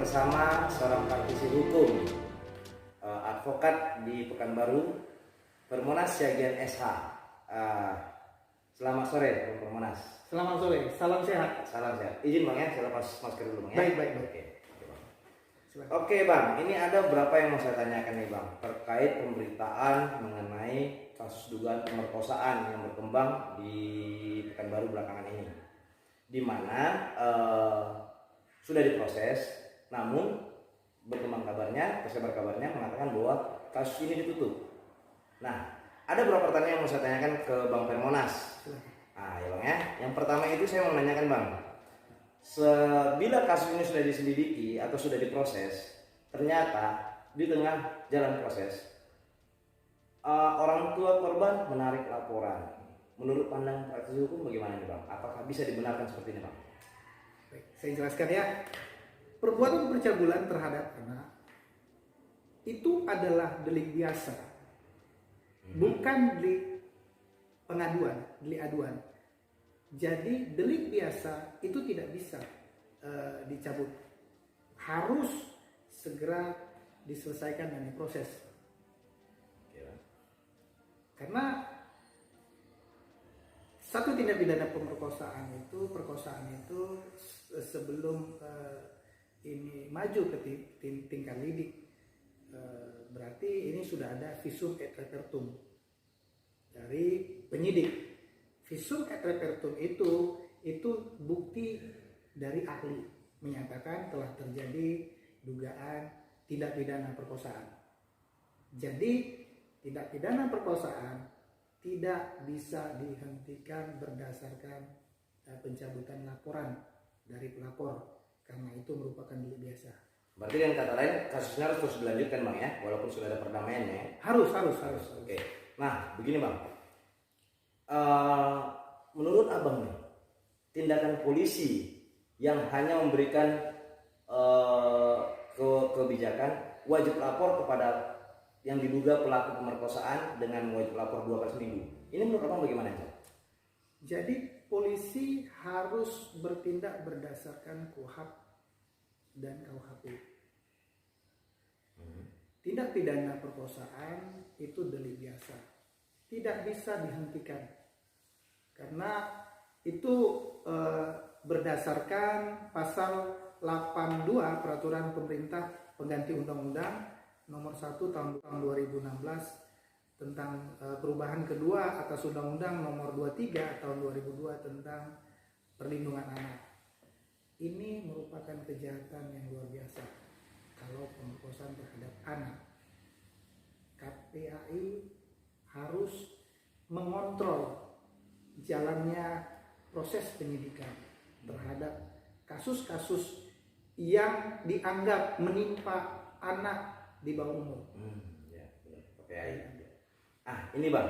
bersama seorang praktisi hukum, advokat di Pekanbaru, Permonas Syagian SH. Selamat sore, Bang Permonas. Selamat sore, salam sehat. Salam sehat. Izin Bang ya, saya lepas masker dulu Bang ya. Baik. Oke Bang, ini ada beberapa yang mau saya tanyakan nih Bang, terkait pemberitaan mengenai kasus dugaan pemerkosaan yang berkembang di Pekanbaru belakangan ini, di mana sudah diproses, namun berkembang kabarnya, tersebar kabarnya mengatakan bahwa kasus ini ditutup. Nah, ada beberapa pertanyaan yang mau saya tanyakan ke Bang Permonas. Nah, ya Bang ya. Yang pertama itu saya mau menanyakan Bang, bila kasus ini sudah diselidiki atau sudah diproses, ternyata di tengah jalan proses orang tua korban menarik laporan. Menurut pandangan praktisi hukum bagaimana nih Bang? Apakah bisa dibenarkan seperti ini Bang? Baik, saya jelaskan ya. Perbuatan pencabulan terhadap anak itu adalah delik biasa, bukan delik pengaduan, delik aduan. Jadi delik biasa itu tidak bisa dicabut, harus segera diselesaikan dan diproses. Karena satu tindak pidana perkosaan itu sebelum ini maju ke tingkat lidik, berarti ini sudah ada visum et repertum dari penyidik. Visum et repertum itu bukti dari ahli menyatakan telah terjadi dugaan tindak pidana perkosaan. Jadi tindak pidana perkosaan tidak bisa dihentikan berdasarkan pencabutan laporan dari pelapor, karena itu merupakan delik biasa. Berarti dengan kata lain kasusnya harus terus dilanjutkan Bang ya, walaupun sudah ada perdamaiannya. Harus. Oke. Nah, begini Bang. Menurut Abang nih, tindakan polisi yang hanya memberikan kebijakan wajib lapor kepada yang diduga pelaku pemerkosaan dengan wajib lapor 2 kali seminggu, ini menurut Abang bagaimana? Jadi polisi harus bertindak berdasarkan KUHP dan KUHP. Tindak pidana perkosaan itu delik biasa, tidak bisa dihentikan, karena itu berdasarkan pasal 82 Peraturan Pemerintah Pengganti Undang-Undang Nomor 1 Tahun 2016 tentang perubahan kedua atas Undang-Undang Nomor 23 Tahun 2002 tentang Perlindungan Anak. Ini merupakan kejahatan yang luar biasa kalau pemerkosaan terhadap anak. KPAI harus mengontrol jalannya proses penyidikan terhadap kasus-kasus yang dianggap menimpa anak di bawah umur. KPAI. Ini Bang,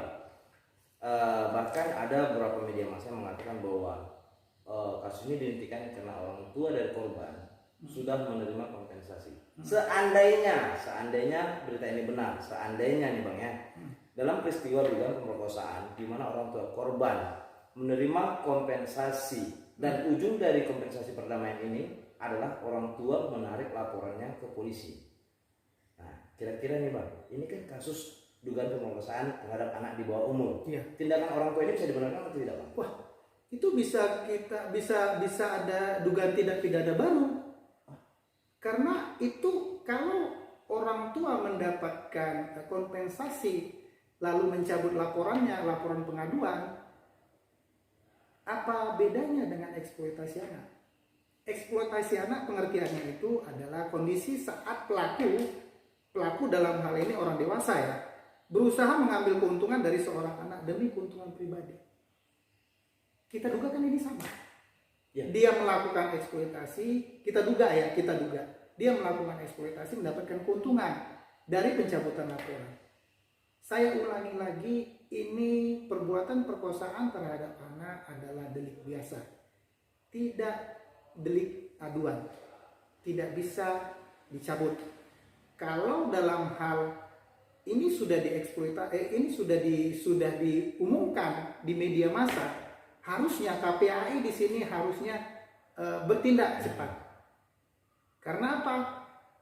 bahkan ada beberapa media massa yang mengatakan bahwa kasus ini dihentikan karena orang tua dari korban sudah menerima kompensasi. Seandainya berita ini benar, seandainya nih Bang ya, dalam peristiwa dugaan pemerkosaan di mana orang tua korban menerima kompensasi dan ujung dari kompensasi perdamaian ini adalah orang tua menarik laporannya ke polisi. Nah, kira-kira nih Bang, ini kan kasus dugaan pemerkosaan terhadap anak di bawah umur. Iya. Tindakan orang tua ini bisa dibenarkan atau tidak Bang? Wah, itu bisa ada dugaan tindak pidana baru. Karena itu kalau orang tua mendapatkan kompensasi lalu mencabut laporannya, laporan pengaduan, apa bedanya dengan eksploitasi anak? Eksploitasi anak pengertiannya itu adalah kondisi saat pelaku dalam hal ini orang dewasa ya, berusaha mengambil keuntungan dari seorang anak demi keuntungan pribadi. Kita duga kan ini sama. Ya. Dia melakukan eksploitasi, kita duga dia melakukan eksploitasi mendapatkan keuntungan dari pencabutan laporan. Saya ulangi lagi, ini perbuatan perkosaan terhadap anak adalah delik biasa, tidak delik aduan, tidak bisa dicabut. Kalau dalam hal ini sudah sudah diumumkan di media massa, harusnya KPAI di sini harusnya bertindak cepat. Karena apa?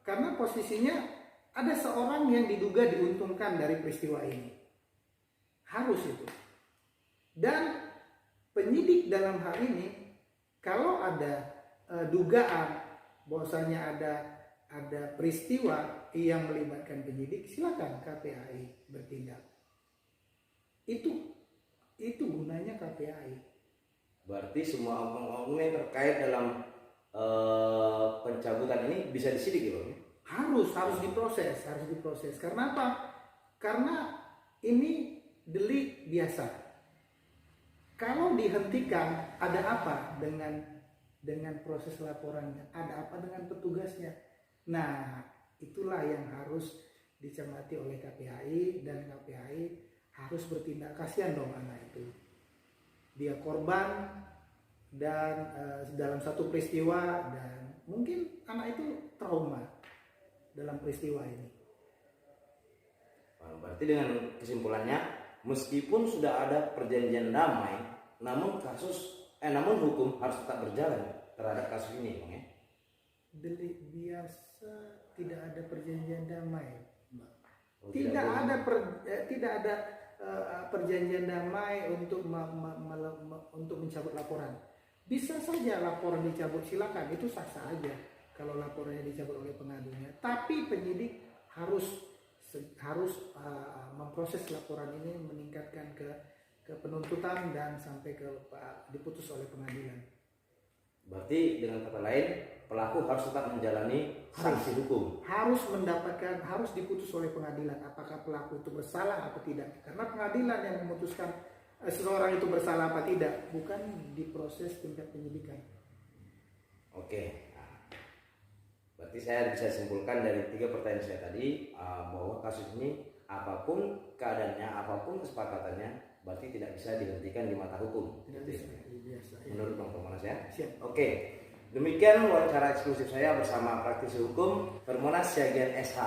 Karena posisinya ada seorang yang diduga diuntungkan dari peristiwa ini. Harus itu. Dan penyidik dalam hal ini, kalau ada dugaan bahwasanya ada peristiwa yang melibatkan penyidik, silakan KPAI bertindak. Itu gunanya KPAI. Berarti semua oknum-oknum yang terkait dalam pencabutan ini bisa disidik ya Bang? Harus diproses. Karena apa? Karena ini delik biasa. Kalau dihentikan, ada apa dengan proses laporannya? Ada apa dengan petugasnya? Nah, itulah yang harus dicermati oleh KPAI, dan KPAI harus bertindak. Kasihan dong anak itu. Dia korban dan dalam satu peristiwa, dan mungkin anak itu trauma dalam peristiwa ini. Berarti dengan kesimpulannya, meskipun sudah ada perjanjian damai, namun hukum harus tetap berjalan terhadap kasus ini, Bang ya. Delik biasa tidak ada perjanjian damai, Mbak. Oh, tidak ada perjanjian damai untuk untuk mencabut laporan. Bisa saja laporan dicabut, silakan, itu sah-sah aja kalau laporannya dicabut oleh pengadunya. Tapi penyidik harus memproses laporan ini, meningkatkan ke penuntutan dan sampai ke diputus oleh pengadilan. Berarti dengan kata lain, pelaku harus tetap menjalani sanksi hukum. Harus diputus oleh pengadilan apakah pelaku itu bersalah atau tidak. Karena pengadilan yang memutuskan seseorang itu bersalah apa tidak, bukan diproses tingkat penyidikan. Oke. Berarti saya bisa simpulkan dari 3 pertanyaan saya tadi bahwa kasus ini apapun keadaannya, apapun kesepakatannya, berarti tidak bisa dihentikan di mata hukum. Tidak bisa. Biasa. Menurut Bang Permonas ya. Siap. Oke. Demikian wawancara eksklusif saya bersama praktisi hukum Permonas Syagian SH.